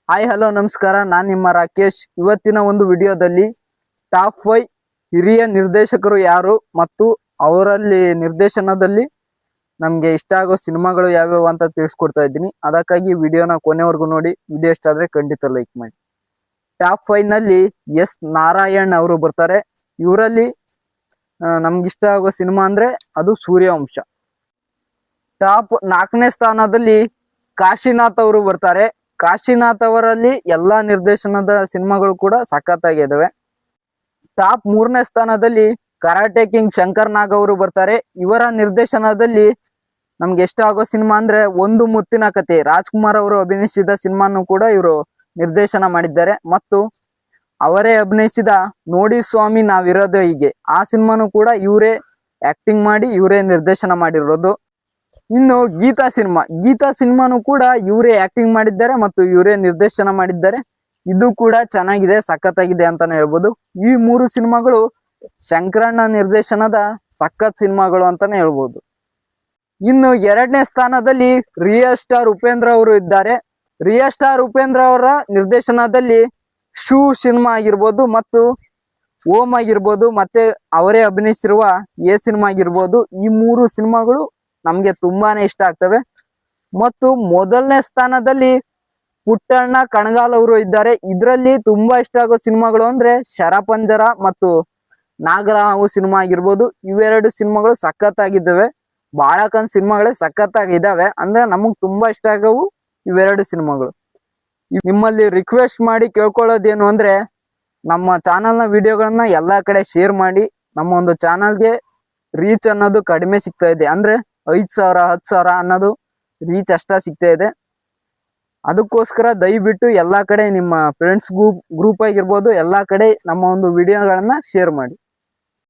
Hi hello ನಮಸ್ಕಾರ, ನಾನು ನಿಮ್ಮ ರಾಕೇಶ್. ಇವತ್ತಿನ ಒಂದು ವಿಡಿಯೋದಲ್ಲಿ ಟಾಪ್ 5 ಹಿರಿಯ ನಿರ್ದೇಶಕರು ಯಾರು ಮತ್ತು ಅವರಲ್ಲಿ ನಿರ್ದೇಶನದಲ್ಲಿ ನಮಗೆ ಇಷ್ಟ ಆಗೋ ಸಿನಿಮಾಗಳು ಯಾವ್ಯಾವ ಅಂತ ತಿಳಿಸ್ಕೊಡ್ತಾ ಇದ್ದೀನಿ. ಅದಕ್ಕಾಗಿ ವಿಡಿಯೋನ ಕೊನೆವರೆಗೂ ನೋಡಿ. ವಿಡಿಯೋ ಇಷ್ಟ ಆದ್ರೆ ಖಂಡಿತ ಲೈಕ್ ಮಾಡಿ. ಟಾಪ್ 5 ನಲ್ಲಿ ಎಸ್ ನಾರಾಯಣ್ ಅವರು ಬರ್ತಾರೆ. ಇವರಲ್ಲಿ ನಮ್ಗೆ ಇಷ್ಟ ಆಗೋ ಸಿನಿಮಾ ಅಂದ್ರೆ ಅದು ಸೂರ್ಯವಂಶ. ಟಾಪ್ 4ನೇ ಸ್ಥಾನದಲ್ಲಿ ಕಾಶಿನಾಥ್ ಅವರು ಬರ್ತಾರೆ. ಕಾಶಿನಾಥ್ ಅವರಲ್ಲಿ ಎಲ್ಲಾ ನಿರ್ದೇಶನದ ಸಿನಿಮಾಗಳು ಕೂಡ ಸಖತ್ತಾಗಿದ್ದಾವೆ. ಟಾಪ್ 3ನೇ ಸ್ಥಾನದಲ್ಲಿ ಕರಾಟೆ ಕಿಂಗ್ ಶಂಕರ್ ನಾಗ್ ಅವರು ಬರ್ತಾರೆ. ಇವರ ನಿರ್ದೇಶನದಲ್ಲಿ ನಮ್ಗೆ ಇಷ್ಟ ಆಗೋ ಸಿನಿಮಾ ಅಂದ್ರೆ ಒಂದು ಮುತ್ತಿನ ಕತೆ. ರಾಜ್ಕುಮಾರ್ ಅವರು ಅಭಿನಯಿಸಿದ ಸಿನಿಮಾನು ಕೂಡ ಇವರು ನಿರ್ದೇಶನ ಮಾಡಿದ್ದಾರೆ. ಮತ್ತು ಅವರೇ ಅಭಿನಯಿಸಿದ ನೋಡಿ ಸ್ವಾಮಿ ನಾವಿರೋದು ಹೀಗೆ, ಆ ಸಿನಿಮಾನು ಕೂಡ ಇವರೇ ಆಕ್ಟಿಂಗ್ ಮಾಡಿ ಇವರೇ ನಿರ್ದೇಶನ ಮಾಡಿರೋದು. ಇನ್ನು ಗೀತಾ ಸಿನಿಮಾನು ಕೂಡ ಇವರೇ ಆಕ್ಟಿಂಗ್ ಮಾಡಿದ್ದಾರೆ ಮತ್ತು ಇವರೇ ನಿರ್ದೇಶನ ಮಾಡಿದ್ದಾರೆ. ಇದು ಕೂಡ ಚೆನ್ನಾಗಿದೆ, ಸಖತ್ತಾಗಿದೆ ಅಂತಾನೆ ಹೇಳ್ಬೋದು. ಈ 3 ಸಿನಿಮಾಗಳು ಶಂಕರಣ್ಣ ನಿರ್ದೇಶನದ ಸಖತ್ ಸಿನಿಮಾಗಳು ಅಂತಾನೆ ಹೇಳ್ಬೋದು. ಇನ್ನು 2ನೇ ಸ್ಥಾನದಲ್ಲಿ ರಿಯಲ್ ಸ್ಟಾರ್ ಉಪೇಂದ್ರ ಅವರು ಇದ್ದಾರೆ. ರಿಯಲ್ ಸ್ಟಾರ್ ಉಪೇಂದ್ರ ಅವರ ನಿರ್ದೇಶನದಲ್ಲಿ ಶೂ ಸಿನಿಮಾ ಆಗಿರ್ಬೋದು ಮತ್ತು ಓಂ ಆಗಿರ್ಬೋದು, ಮತ್ತೆ ಅವರೇ ಅಭಿನಯಿಸಿರುವ ಎ ಸಿನಿಮಾ ಆಗಿರ್ಬೋದು, ಈ 3 ಸಿನಿಮಾಗಳು ನಮ್ಗೆ ತುಂಬಾನೇ ಇಷ್ಟ ಆಗ್ತವೆ. ಮತ್ತು ಮೊದಲನೇ ಸ್ಥಾನದಲ್ಲಿ ಪುಟ್ಟಣ್ಣ ಕಣಗಾಲ್ ಅವರು ಇದ್ದಾರೆ. ಇದರಲ್ಲಿ ತುಂಬಾ ಇಷ್ಟ ಆಗೋ ಸಿನಿಮಾಗಳು ಅಂದ್ರೆ ಶರಪಂಜರ ಮತ್ತು ನಾಗರಾವು ಸಿನಿಮಾ ಆಗಿರ್ಬೋದು. ಇವೆರಡು ಸಿನಿಮಾಗಳು ಸಖತ್ತಾಗಿದ್ದಾವೆ. ಬಾಳಕನ್ ಸಿನಿಮಾಗಳೇ ಸಖತ್ತಾಗಿದ್ದಾವೆ. ಅಂದ್ರೆ ನಮಗ್ ತುಂಬಾ ಇಷ್ಟ ಆಗವು ಇವೆರಡು ಸಿನಿಮಾಗಳು. ನಿಮ್ಮಲ್ಲಿ ರಿಕ್ವೆಸ್ಟ್ ಮಾಡಿ ಕೇಳ್ಕೊಳ್ಳೋದೇನು ಅಂದ್ರೆ ನಮ್ಮ ಚಾನಲ್ನ ವಿಡಿಯೋಗಳನ್ನ ಎಲ್ಲಾ ಕಡೆ ಶೇರ್ ಮಾಡಿ. ನಮ್ಮ ಒಂದು ಚಾನಲ್ಗೆ ರೀಚ್ ಅನ್ನೋದು ಕಡಿಮೆ ಸಿಗ್ತಾ ಇದೆ. ಅಂದ್ರೆ 5,000 10,000 ಅನ್ನೋದು ರೀಚ್ ಅಷ್ಟ ಸಿಗ್ತಾ ಇದೆ. ಅದಕ್ಕೋಸ್ಕರ ದಯವಿಟ್ಟು ಎಲ್ಲಾ ಕಡೆ ನಿಮ್ಮ ಫ್ರೆಂಡ್ಸ್ ಗ್ರೂಪ್ ಆಗಿರ್ಬೋದು, ಎಲ್ಲಾ ಕಡೆ ನಮ್ಮ ಒಂದು ವಿಡಿಯೋಗಳನ್ನ ಶೇರ್ ಮಾಡಿ.